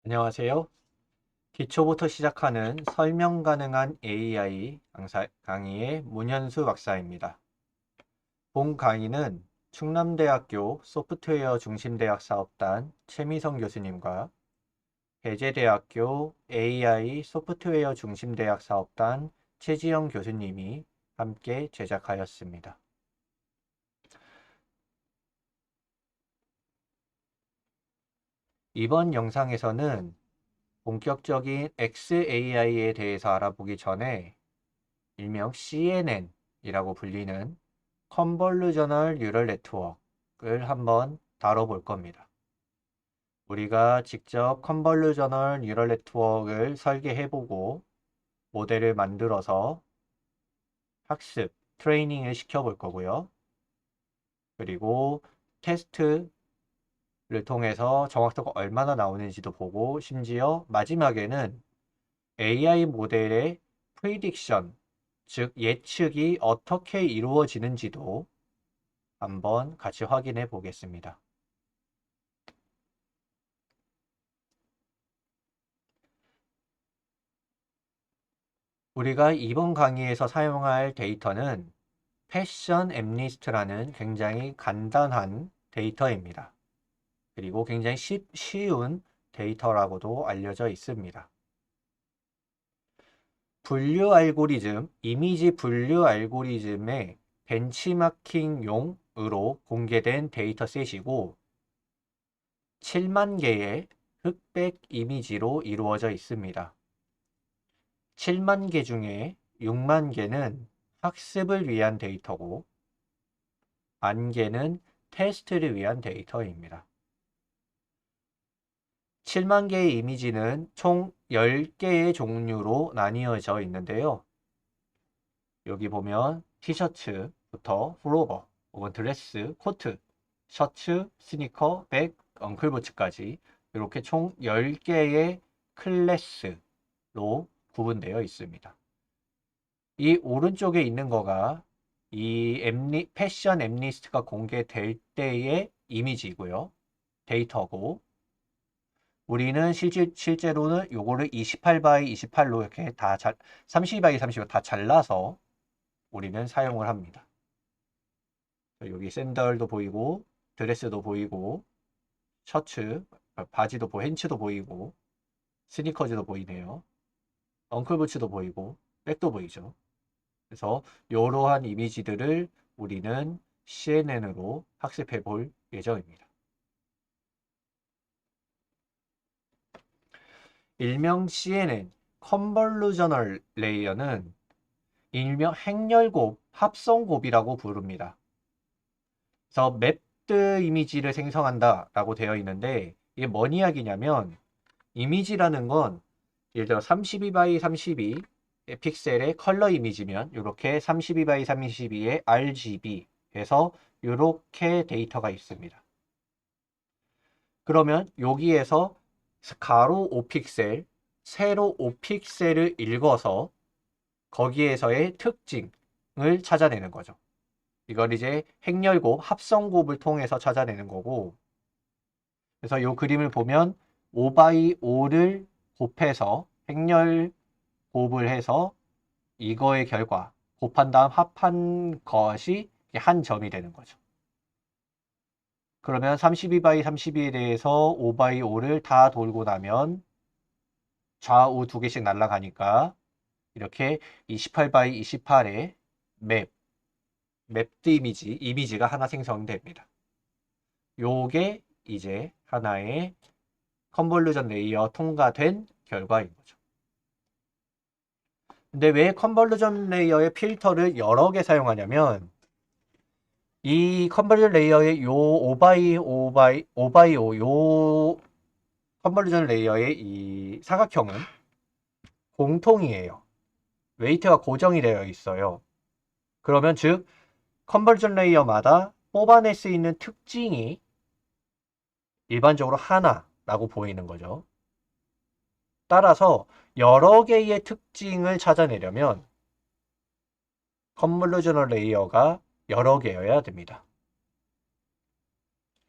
안녕하세요. 기초부터 시작하는 설명 가능한 AI 강의의 문현수 박사입니다. 본 강의는 충남대학교 소프트웨어 중심대학 사업단 최미성 교수님과 배재대학교 AI 소프트웨어 중심대학 사업단 최지영 교수님이 함께 제작하였습니다. 이번 영상에서는 본격적인 XAI에 대해서 알아보기 전에 일명 CNN이라고 불리는 컨볼루저널 뉴럴 네트워크를 한번 다뤄볼 겁니다. 우리가 직접 컨볼루저널 뉴럴 네트워크를 설계해보고 모델을 만들어서 학습, 트레이닝을 시켜볼 거고요. 그리고 테스트를 통해서 정확도가 얼마나 나오는지도 보고 심지어 마지막에는 AI 모델의 프리딕션, 즉 예측이 어떻게 이루어지는지도 한번 같이 확인해 보겠습니다. 우리가 이번 강의에서 사용할 데이터는 패션 엠리스트라는 굉장히 간단한 데이터입니다. 그리고 굉장히 쉬운 데이터라고도 알려져 있습니다. 분류 알고리즘, 이미지 분류 알고리즘의 벤치마킹용으로 공개된 데이터셋이고 7만 개의 흑백 이미지로 이루어져 있습니다. 7만 개 중에 6만 개는 학습을 위한 데이터고 1개는 테스트를 위한 데이터입니다. 7만 개의 이미지는 총 10개의 종류로 나뉘어져 있는데요. 여기 보면 티셔츠부터 플로버, 혹은 드레스, 코트, 셔츠, 스니커, 백, 엉클부츠까지 이렇게 총 10개의 클래스로 구분되어 있습니다. 이 오른쪽에 있는 거가 이 패션 엠리스트가 공개될 때의 이미지고요. 데이터고 우리는 실제로는 요거를 28 x 28로 이렇게 32 x 32로 다 잘라서 우리는 사용을 합니다. 여기 샌들도 보이고 드레스도 보이고 셔츠, 바지도 팬츠도 보이고 스니커즈도 보이네요. 엉클부츠도 보이고 백도 보이죠. 그래서 이러한 이미지들을 우리는 CNN으로 학습해 볼 예정입니다. 일명 CNN, 컨볼루저널 레이어는 일명 행렬곱, 합성곱이라고 부릅니다. 그래서 맵드 이미지를 생성한다라고 되어 있는데 이게 뭔 이야기냐면 이미지라는 건 예를 들어 32 by 32 픽셀의 컬러 이미지면 이렇게 32 by 32의 RGB 해서 이렇게 데이터가 있습니다. 그러면 여기에서 가로 5픽셀, 세로 5픽셀을 읽어서 거기에서의 특징을 찾아내는 거죠. 이걸 이제 행렬곱, 합성곱을 통해서 찾아내는 거고 그래서 이 그림을 보면 5x5를 곱해서 행렬곱을 해서 이거의 결과 곱한 다음 합한 것이 한 점이 되는 거죠. 그러면 32 by 32에 대해서 5 by 5를 다 돌고 나면 좌우 두 개씩 날아가니까 이렇게 28 by 28의 맵드 이미지가 하나 생성됩니다. 요게 이제 하나의 컨볼루전 레이어 통과된 결과인 거죠. 근데 왜 컨볼루전 레이어의 필터를 여러 개 사용하냐면 이 컨볼루전 레이어의 요 5x5 요 컨볼루전 레이어의 이 사각형은 공통이에요. 웨이트가 고정이 되어 있어요. 그러면 즉 컨볼루전 레이어마다 뽑아낼 수 있는 특징이 일반적으로 하나라고 보이는 거죠. 따라서 여러 개의 특징을 찾아내려면 컨볼루셔널 레이어가 여러 개여야 됩니다.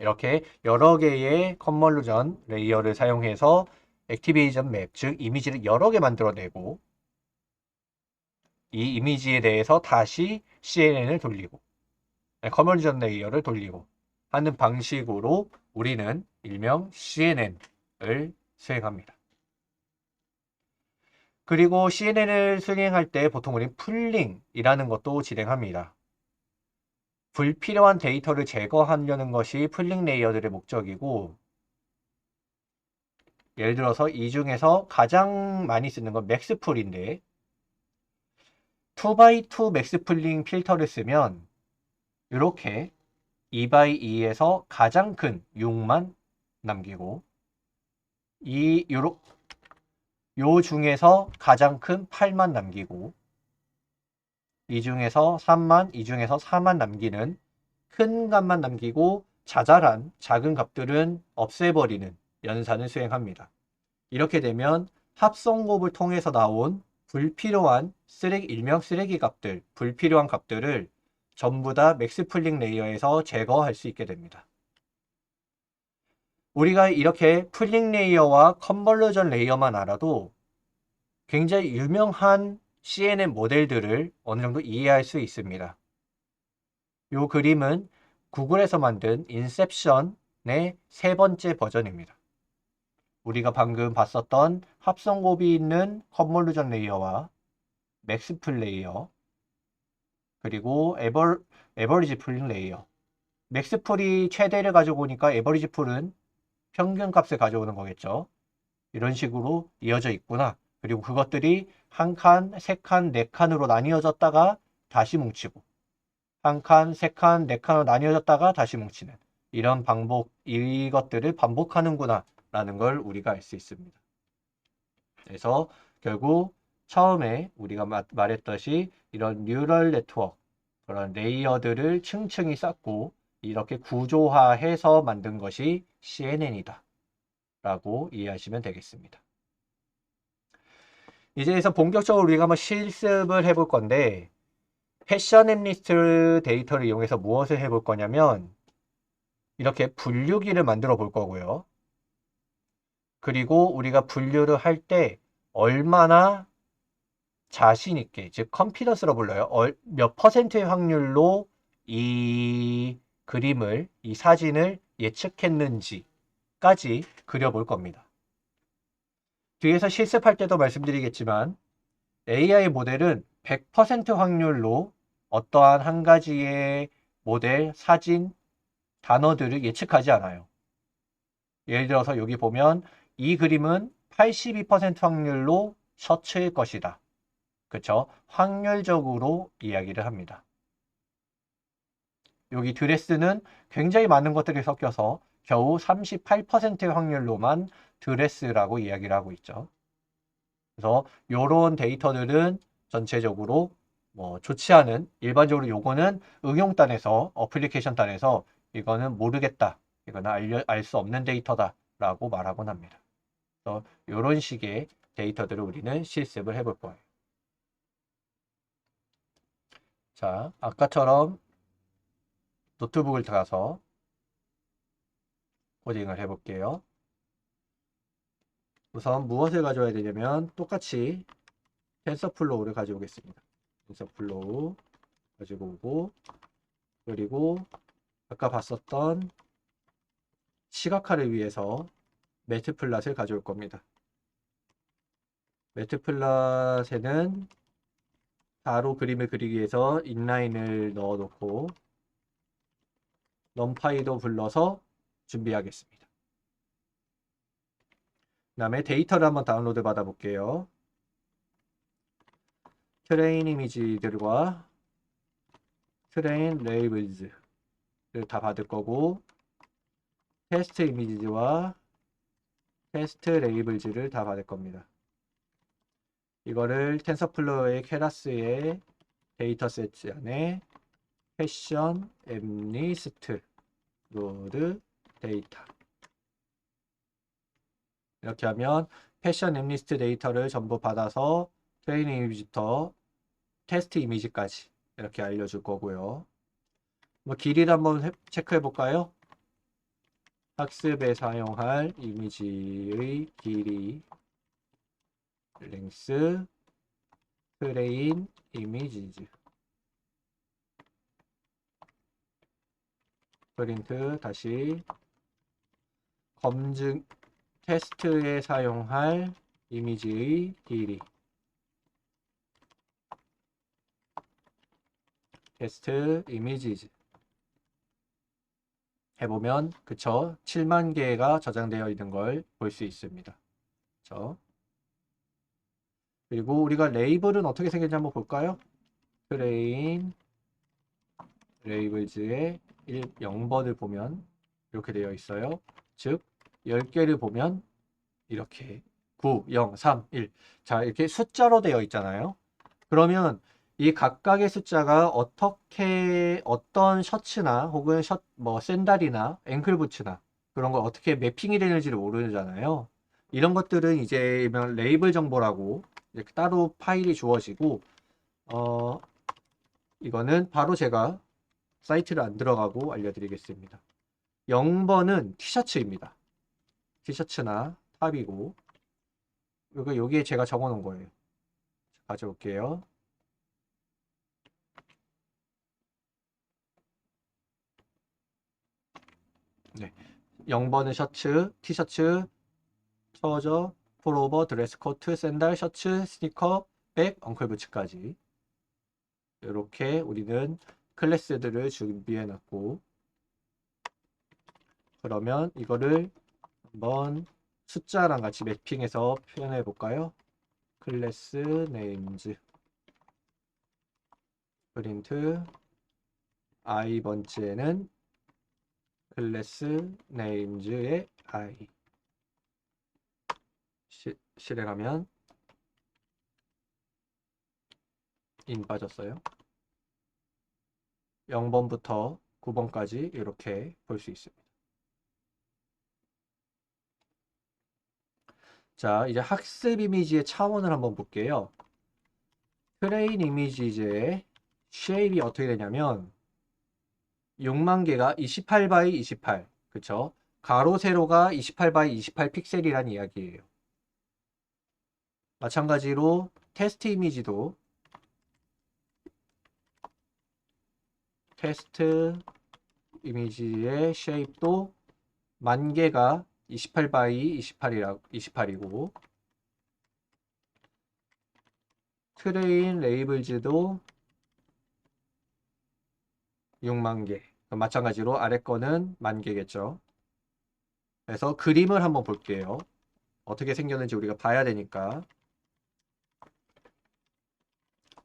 이렇게 여러 개의 컨볼루전 레이어를 사용해서 액티베이션 맵, 즉 이미지를 여러 개 만들어내고 이 이미지에 대해서 다시 CNN을 돌리고 컨버전 레이어를 돌리고 하는 방식으로 우리는 일명 CNN을 수행합니다. 그리고 CNN을 수행할 때 보통 우리는 풀링이라는 것도 진행합니다. 불필요한 데이터를 제거하려는 것이 풀링 레이어들의 목적이고, 예를 들어서 이 중에서 가장 많이 쓰는 건 맥스풀인데 2x2 맥스풀링 필터를 쓰면 이렇게 2x2에서 가장 큰 6만 남기고 요 중에서 가장 큰 8만 남기고 이 중에서 3만, 이 중에서 4만 남기는 큰 값만 남기고 자잘한 작은 값들은 없애버리는 연산을 수행합니다. 이렇게 되면 합성곱을 통해서 나온 불필요한 일명 쓰레기 값들, 불필요한 값들을 전부 다 맥스풀링 레이어에서 제거할 수 있게 됩니다. 우리가 이렇게 풀링 레이어와 컨버전 레이어만 알아도 굉장히 유명한 CNN 모델들을 어느 정도 이해할 수 있습니다. 이 그림은 구글에서 만든 인셉션의 3번째 버전입니다. 우리가 방금 봤었던 합성곱이 있는 컨볼루전 레이어와 맥스풀 레이어, 그리고 에버리지 풀 레이어. 맥스풀이 최대를 가져오니까 에버리지 풀은 평균 값을 가져오는 거겠죠. 이런 식으로 이어져 있구나. 그리고 그것들이 한 칸, 세 칸, 네 칸으로 나뉘어졌다가 다시 뭉치고 한 칸, 세 칸, 네 칸으로 나뉘어졌다가 다시 뭉치는 이것들을 반복하는구나 라는 걸 우리가 알 수 있습니다. 그래서 결국 처음에 우리가 말했듯이 이런 뉴럴 네트워크, 그런 레이어들을 층층이 쌓고 이렇게 구조화해서 만든 것이 CNN이다 라고 이해하시면 되겠습니다. 이제서 본격적으로 우리가 한번 실습을 해볼 건데, 패션 앱리스트 데이터를 이용해서 무엇을 해볼 거냐면 이렇게 분류기를 만들어 볼 거고요. 그리고 우리가 분류를 할 때 얼마나 자신 있게, 즉 컨피던스로 불러요. 몇 퍼센트의 확률로 이 그림을, 이 사진을 예측했는지까지 그려볼 겁니다. 뒤에서 실습할 때도 말씀드리겠지만 AI 모델은 100% 확률로 어떠한 한 가지의 모델, 사진, 단어들을 예측하지 않아요. 예를 들어서 여기 보면 이 그림은 82% 확률로 셔츠일 것이다. 그쵸? 확률적으로 이야기를 합니다. 여기 드레스는 굉장히 많은 것들이 섞여서 겨우 38%의 확률로만 드레스라고 이야기를 하고 있죠. 그래서 이런 데이터들은 전체적으로 좋지 않은, 일반적으로 요거는 응용단에서, 어플리케이션 단에서 이거는 모르겠다, 이거는 알 수 없는 데이터다 라고 말하곤 합니다. 그래서 이런 식의 데이터들을 우리는 실습을 해볼 거예요. 자, 아까처럼 노트북을 가서 코딩을 해볼게요. 우선 무엇을 가져와야 되냐면 똑같이 텐서플로우를 가져오겠습니다. 텐서플로우 가지고 오고, 그리고 아까 봤었던 시각화를 위해서 매트플랫을 가져올 겁니다. 매트플랫에는 바로 그림을 그리기 위해서 인라인을 넣어 놓고 넘파이도 불러서 준비하겠습니다. 그 다음에 데이터를 한번 다운로드 받아 볼게요. 트레인 이미지들과 트레인 레이블즈를 다 받을 거고, 테스트 이미지와 테스트 레이블즈를 다 받을 겁니다. 이거를 텐서플로우의 케라스의 데이터 세트 안에 패션 앱리스트 로드 데이터, 이렇게 하면 패션 앱리스트 데이터를 전부 받아서 트레이닝 이미지부터 테스트 이미지까지 이렇게 알려줄 거고요. 길이를 한번 체크해 볼까요? 학습에 사용할 이미지의 길이 length train images 프린트 다시 검증 테스트에 사용할 이미지의 길이 테스트 이미지즈 해보면 그쵸 7만 개가 저장되어 있는 걸 볼 수 있습니다. 그쵸? 그리고 우리가 레이블은 어떻게 생겼는지 한번 볼까요? 트레인 레이블즈의 0번을 보면 이렇게 되어 있어요. 즉 10개를 보면 이렇게 9, 0, 3, 1 자 이렇게 숫자로 되어 있잖아요. 그러면 이 각각의 숫자가 어떻게 어떤 셔츠나 혹은 뭐 샌들이나 앵클 부츠나 그런 걸 어떻게 매핑이 되는지를 모르잖아요. 이런 것들은 이제 레이블 정보라고 이렇게 따로 파일이 주어지고 이거는 바로 제가 사이트를 안 들어가고 알려드리겠습니다. 0번은 티셔츠입니다. 티셔츠나 탑이고 여기에 제가 적어 놓은 거예요. 가져올게요. 네. 0번은 셔츠, 티셔츠, 트러저, 폴오버, 드레스 코트, 샌들, 셔츠, 스니커, 백, 엉클부츠까지 이렇게 우리는 클래스들을 준비해 놨고 그러면 이거를 한번 숫자랑 같이 매핑해서 표현해 볼까요? 클래스 네임즈 프린트 i번째는 클래스 네임즈의 i 실행하면 인 빠졌어요. 0번부터 9번까지 이렇게 볼 수 있습니다. 자, 이제 학습 이미지의 차원을 한번 볼게요. 트레인 이미지의 쉐입이 어떻게 되냐면 6만 개가 28 바이 28 그쵸? 가로 세로가 28 바이 28 픽셀이란 이야기예요. 마찬가지로 테스트 이미지도 테스트 이미지의 쉐입도 10,000개가 28 바이 28이고 트레인 레이블즈도 6만 개. 마찬가지로 아래 거는 10,000개겠죠. 그래서 그림을 한번 볼게요. 어떻게 생겼는지 우리가 봐야 되니까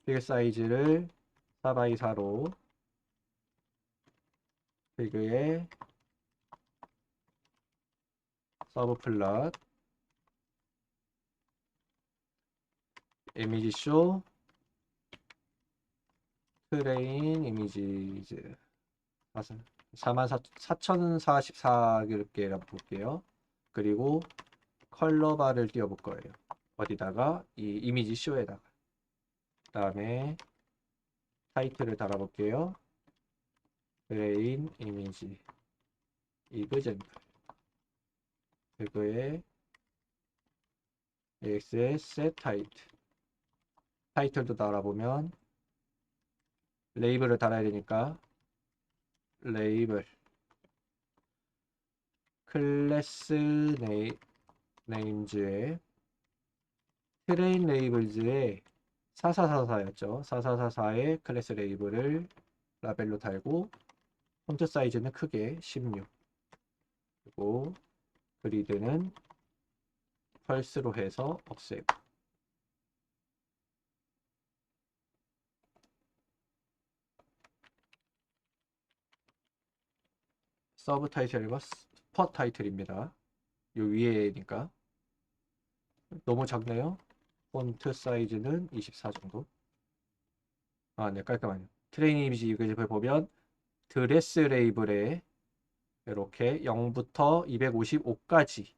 필 사이즈를 4x4로 필그에 서브 플롯 이미지 쇼 트레인 이미지즈 44,044개를 볼게요. 그리고 컬러 바를 띄워볼 거예요. 어디다가 이 이미지 쇼에다가 그 다음에 타이틀을 달아볼게요. 트레인 이미지 이그젠플 그거에 AX의 set 타이틀도 달아보면 레이블을 달아야 되니까 레이블 클래스 네임즈의 트레인 레이블즈의 4444였죠. 4444의 클래스 레이블을 라벨로 달고 폰트 사이즈는 크게 16 그리고 그리드는 펄스로 해서 없애고 서브 타이틀과 스팟 타이틀입니다. 요 위에니까 너무 작네요. 폰트 사이즈는 24 정도. 아, 네, 깔끔하네요. 트레이닝 이미지 이걸 보면 드레스 레이블에 이렇게 0부터 255까지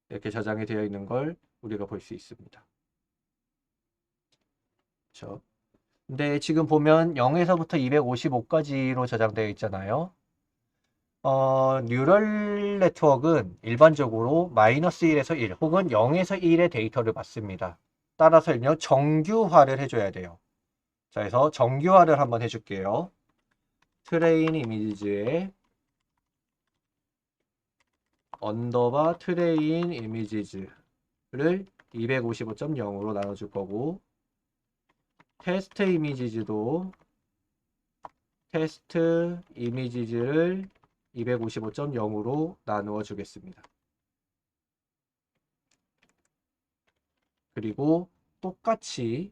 이렇게 저장이 되어 있는 걸 우리가 볼 수 있습니다. 그렇죠? 근데 지금 보면 0에서부터 255까지로 저장되어 있잖아요. 뉴럴 네트워크는 일반적으로 -1에서 1 혹은 0에서 1의 데이터를 받습니다. 따라서 일명 정규화를 해줘야 돼요. 자, 그래서 정규화를 한번 해줄게요. 트레인 이미지즈에 언더바 트레인 이미지즈를 255.0으로 나눠줄 거고, 테스트 이미지즈도 테스트 이미지즈를 255.0으로 나누어 주겠습니다. 그리고 똑같이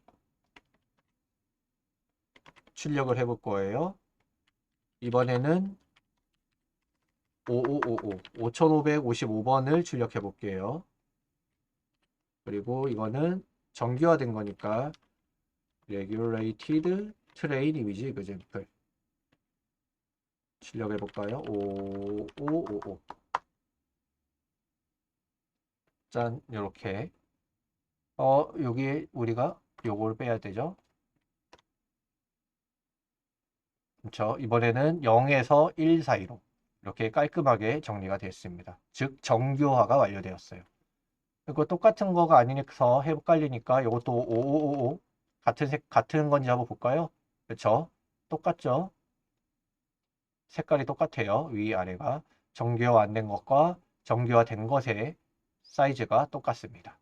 출력을 해볼 거예요. 이번에는 5555번을 출력해 볼게요. 그리고 이거는 정규화된 거니까 regulated train image example 출력해 볼까요? 5555 짠, 이렇게. 여기 우리가 요걸 빼야 되죠. 그렇죠. 이번에는 0에서 1 사이로 이렇게 깔끔하게 정리가 됐습니다. 즉 정규화가 완료되었어요. 이거 똑같은 거가 아니니까 헷갈리니까 이것도 5555 같은 건지 한번 볼까요? 그렇죠. 똑같죠. 색깔이 똑같아요. 위 아래가 정규화 안 된 것과 정규화 된 것의 사이즈가 똑같습니다.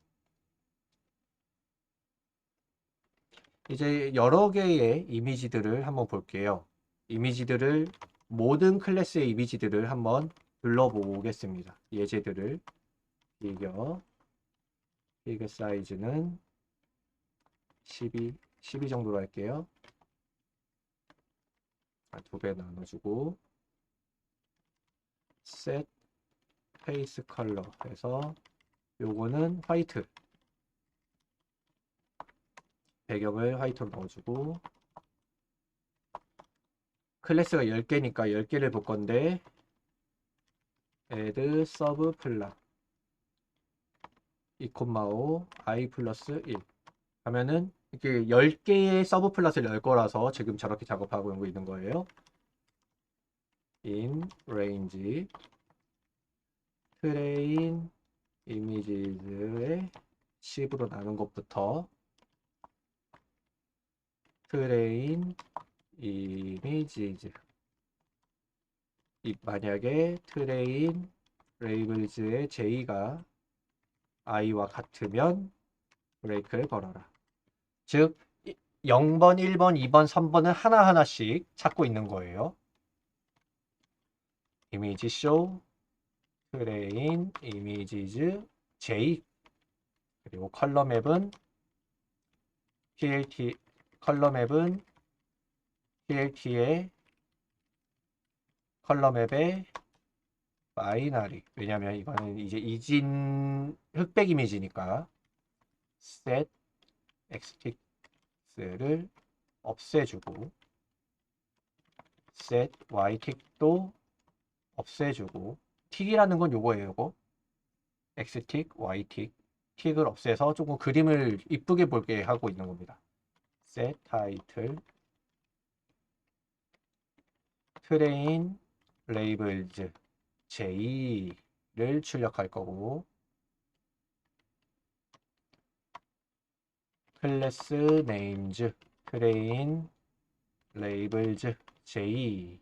이제 여러 개의 이미지들을 한번 볼게요. 이미지들을 모든 클래스의 이미지들을 한번 불러보겠습니다. 예제들을 피겨 사이즈는 12 정도로 할게요. 2배 나눠주고 set face color 해서 요거는 화이트, 배경을 화이트로 넣어주고, 클래스가 10개니까 10개를 볼 건데 add sub plot 2,5 i 플러스 1 하면은 이렇게 10개의 서브 플랫을 열 거라서 지금 저렇게 작업하고 있는 거예요. in range train images의 10으로 나눈 것부터 train images 만약에 train labels의 j가 i와 같으면 브레이크를 걸어라. 즉 0번, 1번, 2번, 3번은 하나하나씩 찾고 있는 거예요. 이미지 show train images j 그리고 컬러 맵은 PLT의 컬러 맵의 바이너리, 왜냐면 이거는 이제 이진 흑백 이미지니까 set xticks를 없애주고 set ytick도 없애주고, 틱이라는 건 요거예요. 요거 xtick, ytick, 틱을 없애서 조금 그림을 이쁘게 보게 하고 있는 겁니다. set title train labels j를 출력할 거고, 클래스 names train labels j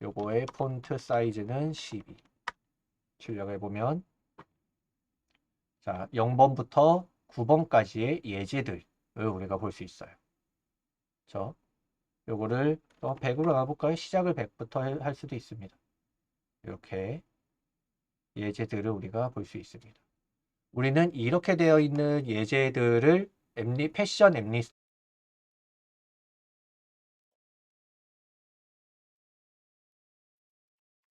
요거의 폰트 사이즈는 12 출력해보면, 자 0번부터 9번까지의 예제들을 우리가 볼 수 있어요. 그렇죠? 요거를 100으로 나눠볼까요? 시작을 100부터 할 수도 있습니다. 이렇게 예제들을 우리가 볼 수 있습니다. 우리는 이렇게 되어 있는 예제들을 패션